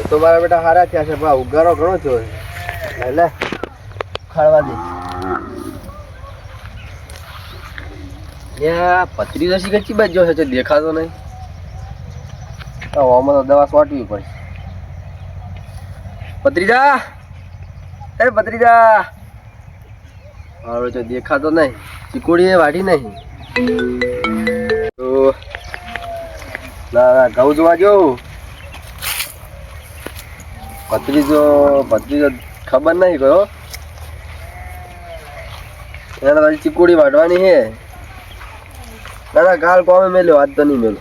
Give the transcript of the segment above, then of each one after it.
તો મારા બેટા હારા થયા છે બા ઉગારો ઘણો થયો છે લે ખાવા દે યા પતરી દસી કચ્ચી બાજુ છે તે દેખાતો નહીં તો આમાં તો દવા છોટવી પડશે પત્રીજા એ પત્રીજા હવે તો દેખાતો નહીં ચીકોડી એ વાઢી નહીં તો ના ઘઉં જોવા જવું ભત્રીજો ખબર નહીં કયો એને તારી ચીકુડી વાઢવાની છે ના ના કાલ કોમે મેલ્યો આજ તો નહીં મેલો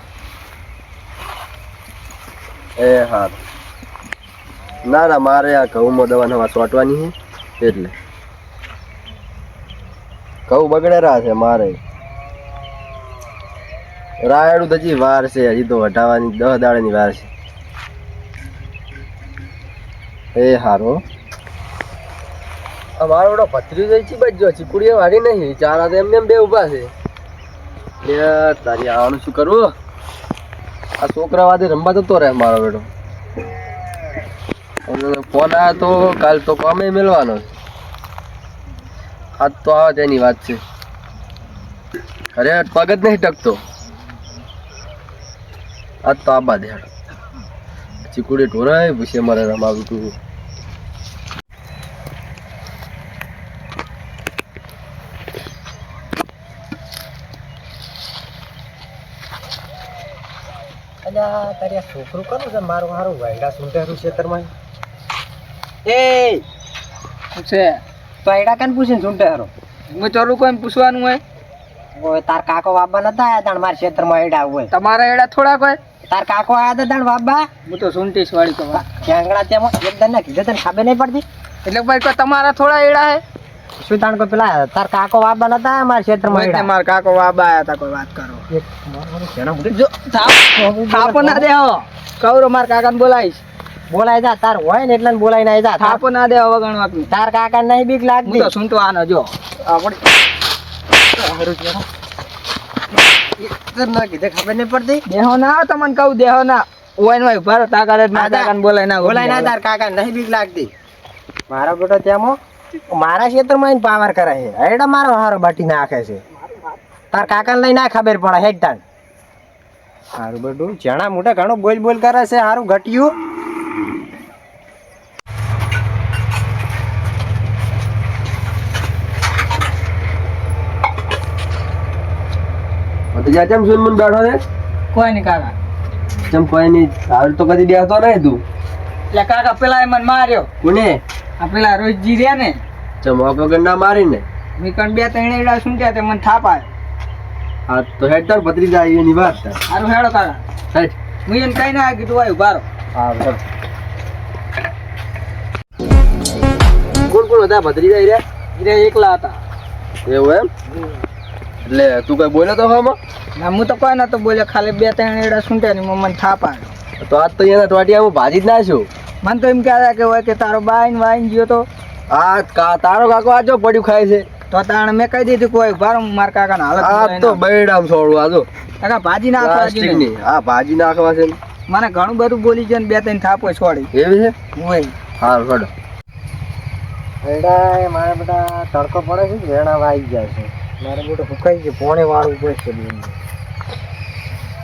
એ હા ના ના મારે આ ઘઉંમાં દવા નવા છોટવાની છે એટલે ઘઉં બગડેરા છે મારે રાયડું તો હજી વાર છે હજી તો વઢાવાની 10 દાડાની વાર છે એ હારો મારો બેટો ભત્રીજો ચી બાજુ ચીકુડીએ વાળી નહીં ચારા તો એમને એમ બે ઊભા છે તારી આવવાનું શું કરવું આ છોકરા વાદે રમવા જતો રહે મારો બેટો ફોન આવ્યો તો કાલ તો કામે મેળવાનો આજ તો આવે તેની વાત છે અરે પગ જ નહીં ટકતો આજ તો આબા દે ચીકુડી ઢોરાય પૂછે મારે રમાવું તું તારી છોકરું કરું છે મારું સારું વાયડા સુંટેરું ખેતરમાં એ પૂછે તો આયડા કાન પૂછીને સુંટેરો હું ચાલુ કોઈ પૂછવાનું હોય ઓય તાર કાકો બાબા નતા આયા તાણ મારા ખેતરમાં આયડા હોય તમારા આયડા થોડા કોઈ તાર કાકો આયા હતા તાણ બાબા હું તો સુંટીશ વાળી તો ક્યાંગડા તેમાં એકદમ ના કીધું તને ખબર નહીં પડતી એટલે ભાઈ કોઈ તમારા થોડા આયડા હે શું તાણ કોઈ પેલા તાર કાકો બાબા નતા આયા મારા ખેતરમાં આયડા મારા કાકો બાબા આયા હતા કોઈ વાત કરો જો થાપો ના દેહો કવરો માર કાકાને બોલાઈશ બોલાઈ જા તાર હોય ને એટલે બોલાઈ ના જા થાપો ના દેહો વગણવા તાર કાકા નહીં બીક લાગતી હું તો સુનતો આનો જો આપડી હારું છે ના કીધે ખબર નહીં પડતી દેહો ના તમને કહું દેહો ના ઓય નો ઉભા તાકા રે માર કાકાને બોલાઈ ના તાર કાકાને નહીં બીક લાગતી મારો બેટો ત્યાંમાં મારા ક્ષેત્રમાં પાવર કરે છે એડા મારો હારો બાટી નાખે છે તાર કાકાને લઈ ના ખબર પડે હેડ તાન હારું બેટું જણા મોટા ઘણો બોલ કરે છે હારું ઘટ્યું ભત્રીજા ચમ સુન મન બેઠો છે કોઈ નહીં કાકા ચમ કોઈ નહીં હાલ તો કદી બેસતો નહીં તું એટલે કાકા પેલા મને માર્યો કોને આ પેલા રોજજી રહ્યા ને ચમ વગર ના મારીને મી કણ બે ત્રણ એડા સુંટ્યા તે મને થાપ આવ્યો હા તો હેડ તાર ભત્રીજા આવી એની વાત સારું હેડો કાકા હેડ હું એને કઈ ના કીધું આયું બારો હા હેડ કોણ કોણ હતા ભત્રીજા હીરા એકલા હતા એવું એમ એટલે તું કઈ બોલ્યો તો હામાં ના હું તો કોઈ નતો બોલ્યો ખાલી બે ત્રણ એડા સુંટ્યા ની મને થાપ આવ્યો તો આજ તો એના ટોટિયા હું ભાજી જ નાખ્યો મને તો એમ કહેતા કે હોય કે તારો બાઈન વાઈન ગયો તો આ તારો કાકો આજો પડ્યું ખાય છે તો તાણ મેં કહી દીધું કોઈ ભાર માર કાકાને હાલત આ તો બૈડામ છોડું આજો કાકા ભાજી નાખવા છે હા ભાજી નાખવા છે મને ઘણું બધું બોલી છે ને બે ત્રણ થાપો છોડી એવી છે હોય હા છોડો બૈડા મારા બેટા તડકો પડે છે વેણા વાઈ જાય છે મારે બેટો સુકાઈ ગયું પોણે વાળું પડશે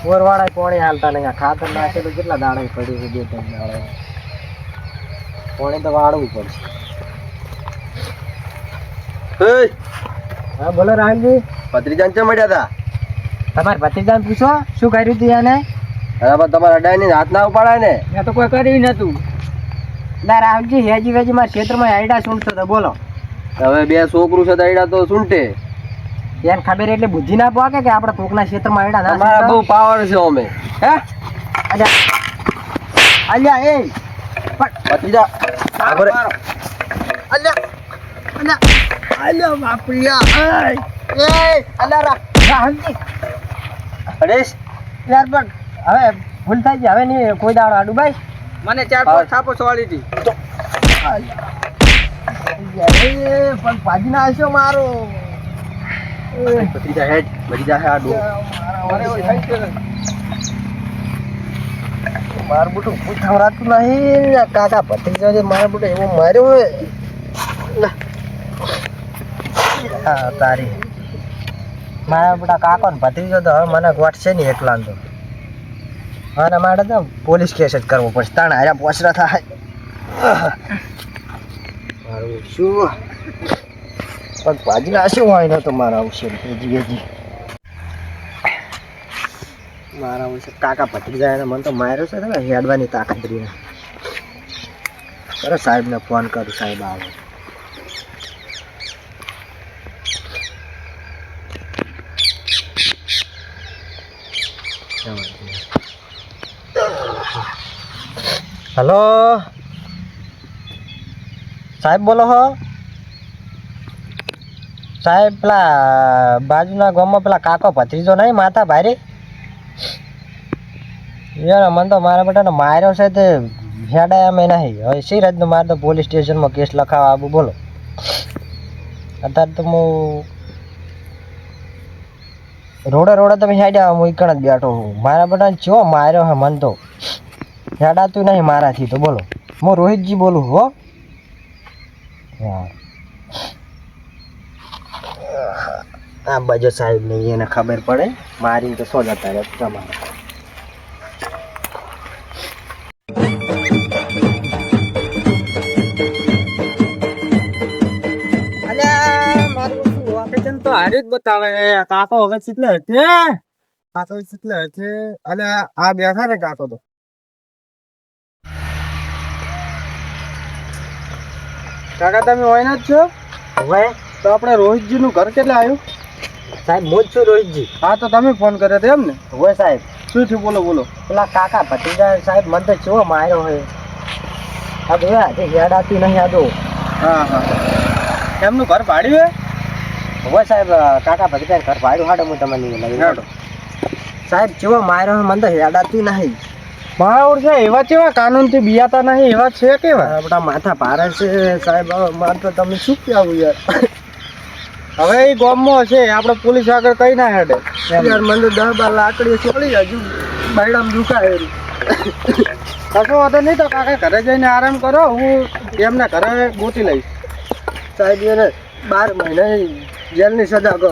બોર વાળા પોણે હાલતા નહીં ખાતર નાખે તો કેટલા દાડા પડ્યું છે બે ત્રણ દાડા પોણે તો વાળવું પડશે હા બોલો રાહુલજી ભત્રીજાને ચમ મળ્યા હતા તમારે ભત્રીજાને પૂછો શું કર્યું હતું એને હા પણ તમારા અડાઈને હાથ ના ઉપાડાય ને મેં તો કોઈ કર્યું નતું ના રાહુલજી હેજી વેજી મારા ક્ષેત્રમાં આયડા સૂંટતો તો બોલો હવે બે છોકરું છે તો આયડા તો સૂંટે એને ખબર એટલે બુદ્ધિ ના પાકે કે આપણે કોકના ક્ષેત્રમાં આયડા ના તમારા બહુ પાવર છે અમે હે અલ્યા એ ભત્રીજા આગળ અલ્યા અલ્યા બાપરિયા એ અલ્યા રાહુલજી હરેશ યાર પણ હવે ભૂલ થઈ ગઈ હવે નહીં કોઈ દાડો આડું ભાઈ મને 4-5 થાપો છોડી હતી પણ ભાજી ના હશો મારો ભત્રીજા હેડ ભત્રીજા હે આડું મારું બુટું પૂછાવરાતું નહીં. કાકા ભત્રીજો છે મારા બુટે એવો માર્યો હોય. હા તારી મારા બેટા કાકો ને ભત્રીજો તો હવે મને ગોઠશે નહીં એકલા તો. અને મારે તો પોલીસ કેસ જ કરવો પડશે. તાણ હારા પોસરા થાય. મારું શું પણ ભાજી નાખ્યું હોય ને તો મારા આવશે મારા આવશે. કાકા ભત્રીજા એને મને તો માર્યો છે ને હેડવાની તાકાત રહી. અરે સાહેબને ફોન કરું, સાહેબ આવે. હલો સાહેબ બોલો હો. સાહેબ પેલા બાજુના ગામમાં પેલા કાકો ભત્રીજો નહીં માતા ભાઈ યાર મને તો મારા બેટાને માર્યો છે તે હેડા અમે નહીં. હવે શી રાતનું મારે તો પોલીસ સ્ટેશનમાં કેસ લખાવવા આવું બોલો. અત્યારે તો હું રોડે તમે હેડ્યા હું એકણ જ બેઠો છું. મારા બેટાને ચો માર્યો હે મને તો હેડાતું નહીં મારાથી તો બોલો. હું રોહિતજી બોલું હો. આ બાજુ સાહેબ ને એને ખબર પડે મારી તો સો જતા રહે તમારે. તો હારી જ બતાવે કાકો હવે કેટલે હશે. કાકો કેટલે હશે. અને આ બેઠા ને કાકો તો કાકા તમે હોય ને જ છો. હવે તો આપણે રોહિતજી નું ઘર કેટલે આવ્યું. સાહેબ હું જ છું રોહિતજી. હા તો તમે ફોન કર્યો હતો એમ ને. હોય સાહેબ શું થયું બોલો બોલો. પેલા કાકા ભત્રીજા સાહેબ મને તો ચેવો માર્યો હોય. હવે હેડાતી નહીં આદો. હા હા એમનું ઘર ભાડ્યું હોય સાહેબ. કાકા ભત્રીજા ઘર ભાડ્યું હાડો હું તમને લઈ હાડો. સાહેબ ચેવો માર્યો હોય મને તો હેડાતી નહીં. મારા છે એવા કેવા કાનૂન થી બિયાતા નહીં એવા છે કેવા આપણા માથા ભારે છે સાહેબ. મારે તો તમે શું કહેવું યાર. હવે એ ગામમાં છે આપણે પોલીસ આગળ કઈ ના હેડે યાર. મને તો 10-12 લાકડીઓ ચોળી હજુ બાયડામાં દુખાય. કશો વાંધો નહીં તો કાકા ઘરે જઈને આરામ કરો. હું એમને ઘરે ગોતી લઈશ. સાહેબ એને 12 મહિને જેલની સજા કરો.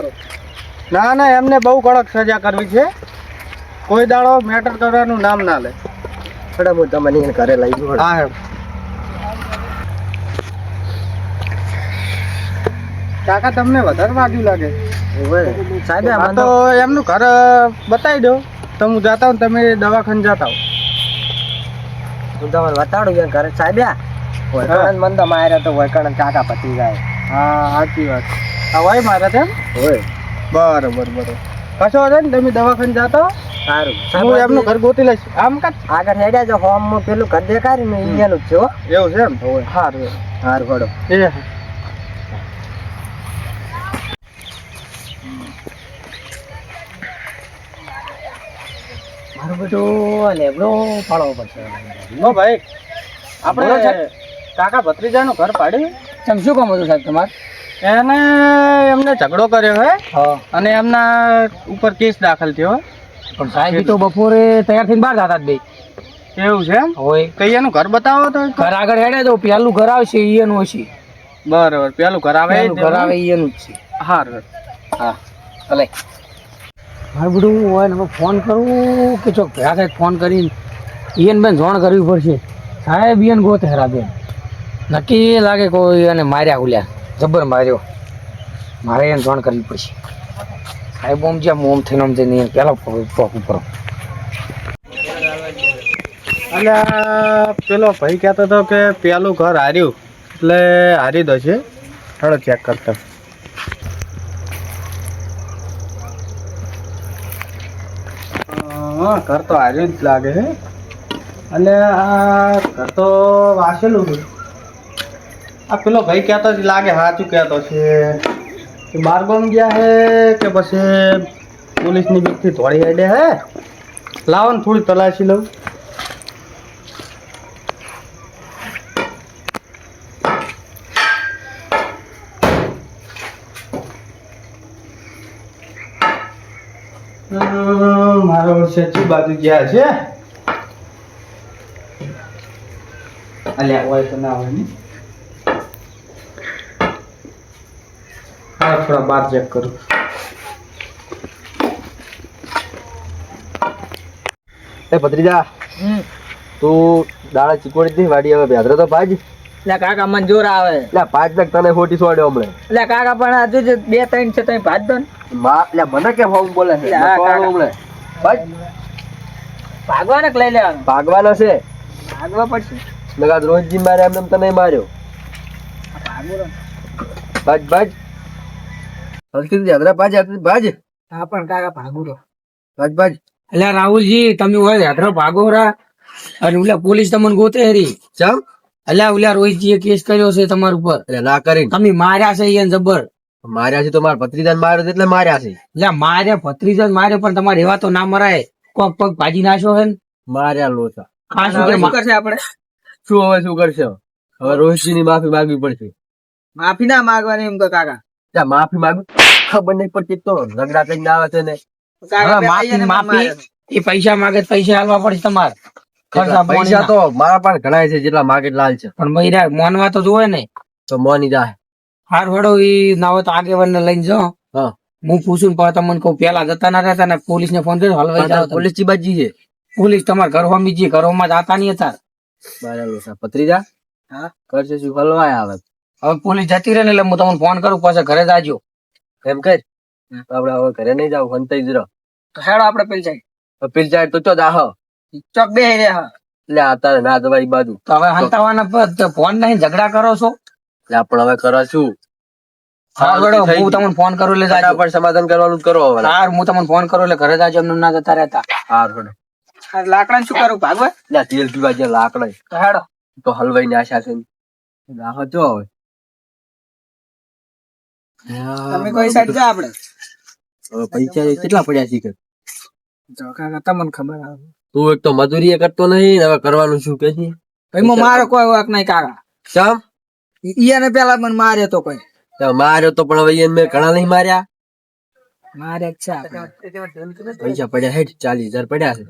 ના ના એમને બહુ કડક સજા કરવી છે. કોઈ દાડો મેટર કરવાનું નામ ના લે. થોડા હું તમને એને ઘરે લઈ ગયો. હા કાકા તમને વધારે વાગ્યું લાગે સાહેબ. તો એમનું ઘર બતાવી દો તો હું જાતા હું તમે દવાખાને જાતા હું તમને બતાડું યાર ઘરે સાહેબ. મને તો માર્યા તો વૈકણ કાકા પતી જાય. હા સાચી વાત. હા હોય મારા તેમ હોય. બરોબર બરોબર કશો વાંધો ને તમે દવાખાને જાતા હો. સારું હું એમનું ઘર ગોતી લઈશ. આમ કાચ આગળ હેડ્યા જો હોમ પેલું ઘર દેખાડ્યું ને અહીંયાનું જ છે. એવું છે એમ. સારું સારું ઘડો એ મારું બધું લેબડો ફાળવો પડશે. નો ભાઈ આપણે કાકા ભત્રીજાનું ઘર પાડ્યું. તમે શું કામ હતું સાહેબ તમારે. એને એમને ઝઘડો કર્યો હે અને એમના ઉપર કેસ દાખલ થયો. પણ સાહેબ તો બપોરે તૈયાર થઈને બહાર જતા જ બે. એવું છે એમ હોય. કઈયાનું ઘર બતાવો તો ઘર આગળ હેડે તો પેલું ઘર આવશે ઈયનું હશે. બરાબર પેલું ઘર આવે ઈયનું જ છે. હા હા ભલે મારું બધું હોય ને ફોન કરું કે ચોક ભેગા થાય ફોન કરીને ઈયન બેન જોણ કરવી પડશે. સાહેબ ઈયન ગોત હેરા બેન નક્કી લાગે કોઈ એને માર્યા ઉલ્યા જબર માર્યો. મારે એને જોણ કરવી પડશે. સાહેબ ઓમ જ્યાં મોમ થઈને આમ જઈને પેલો પોક ઉપર. અને પેલો ભાઈ કહેતો હતો કે પેલું ઘર હાર્યું એટલે હારી દો છે. થોડો ચેક કરતો. હા ઘર તો હાર્યું જ લાગે છે. અને આ ઘર તો વાસેલું છે. આ પેલો ભાઈ કહેતો જ લાગે સાચું કહેતો છે. બાર ગામ ગયા હે કે પછી પોલીસની બીકથી ધોળી હેડે હે. લાવો ને થોડી તલાશી લઉં. મારો સેચી બાજુ ગયા છે. અલ્યા હોય તો ના હોય ને હા થોડા બાર ચેક કરું એ ભત્રીજા તું દાડા ચીકોડી થી વાડી હવે ભેદરો તો ભાજ એટલે કાકા મને જોર આવે એટલે 5 લાખ તને ખોટી સોડ્યો હમણે એટલે કાકા પણ હજુ 2-3 છે તમે ભાજ દો ને એટલે મને કે ફોર્મ બોલે છે હા, કાકા. હમણે ભાજ ભાગવાને લઈ લેવાનું ભાગવાનો છે ભાગવા પડશે લગાદ રોજજી મારે એમને તને માર્યો ભાજ ભાજ હલકી ભેદરા ભાજ ભાજ હા પણ કાકા ભાગું તો ભાજ ભાજ એટલે રાહુલજી તમે હોય યાત્રા ભાગો રા અને ઓલા પોલીસ તમને ગોતે હરી ચમ એટલે ઓલા રોહિતજીએ કેસ કર્યો છે તમારા ઉપર એટલે ના કરીને તમે માર્યા છે એને જબર માર્યા છે તો મારા ભત્રીજાને માર્યો છે એટલે માર્યા છે એટલે માર્યા ભત્રીજા માર્યો પણ તમારે એવા તો ના મરાય કોક પગ ભાજી નાખ્યો હે ને માર્યા લોચા ખાસ શું કરશે આપણે શું હવે શું કરશે હવે રોહિતજી ની માફી માંગવી પડશે માફી ના માંગવાની એમ તો કાકા ત્યાં માફી માંગુ ખબર નહીં પડતી તો ઝઘડા કરીને આવે છે ને હા, માફી એ પૈસા માગે તો પૈસા આલવા પડશે તમારે ખર્ચા પૈસા તો મારા પાસે ઘણા છે જેટલા માગે લાલ છે પણ મહિરા મોનવા તો જોવે ને તો મોની જાય હાર વડો ઈ ના હોય તો આગેવાન ને લઈને જાઓ હા હું પૂછું પણ તમને કહું પેલા જતા ના રહેતા ને પોલીસ ને ફોન કર્યો હલવાઈ જાવ પોલીસ ની બાજી છે પોલીસ તમારા ઘર હોમી જી ઘરોમાં જાતા નહીં હતા બરાબર પત્રીજા હા કરશે શું હલવાય આવે હવે પોલીસ જતી રહે ને એટલે હું તમને ફોન કરું પાછા ઘરે જાજો એમ કર આપડે હવે ઘરે નહીં જાવ હંતાઈ જ રહો તો હેડો આપણે પેલ જાય પેલ જાય તો ચો દાહ ચોક બે રહ્યા એટલે અત્યારે ના દવાઈ બાજુ તો હવે હંતાવાના ફોન નહીં ઝઘડા કરો છો એટલે આપણે હવે કરો શું હા વડો હું તમને ફોન કરું એટલે જાજો પણ સમાધાન કરવાનું કરો હવે હા હું તમને ફોન કરું એટલે ઘરે જાજો એમને ના જતા રહેતા હાર હડો લાકડા શું કરું ભાગવા એટલે તેલ પીવા જે લાકડા તો હેડો તો હલવાઈ ની આશા છે દાહ જો હવે તમે કોઈ સાઈડ જા આપણે હવે પૈસા કેટલા પડ્યા છે કાકા તમને ખબર આવે તું એક તો મજૂરી એ કરતો નહીં હવે કરવાનું શું કે છે ભાઈ મારો કોઈ વાક નહીં કાકા ચમ ઈયાને પેલા મને માર્યો તો કોઈ માર્યો તો પણ હવે એને મેં ઘણા નહીં માર્યા મારે છે પૈસા પડ્યા હેઠ 40,000 પડ્યા છે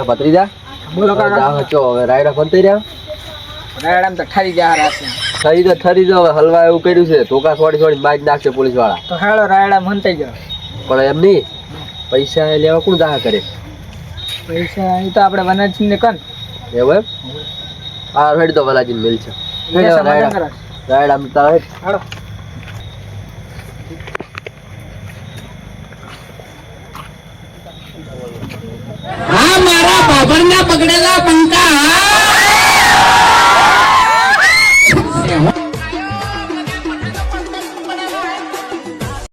ભત્રીજા બોલો કાકા ચો હવે રાયડા ફોન થઈ રહ્યા રાયડામ તો ઠરી જા રાત ઠરી જો હવે હલવા એવું કર્યું છે ધોકા છોડી છોડી બાજ નાખશે પોલીસ વાળા તો હેડો રાયડા મન થઈ ગયો પણ એમ નહીં પૈસા લેવા કોણ દાહ કરે પૈસા એ તો આપણે વનરસિંહ ને કન એવું એમ હા હેડ તો વલાજી મિલ છે રાયડા તારા હેડ હેડો આ મારા બાબરના પકડેલા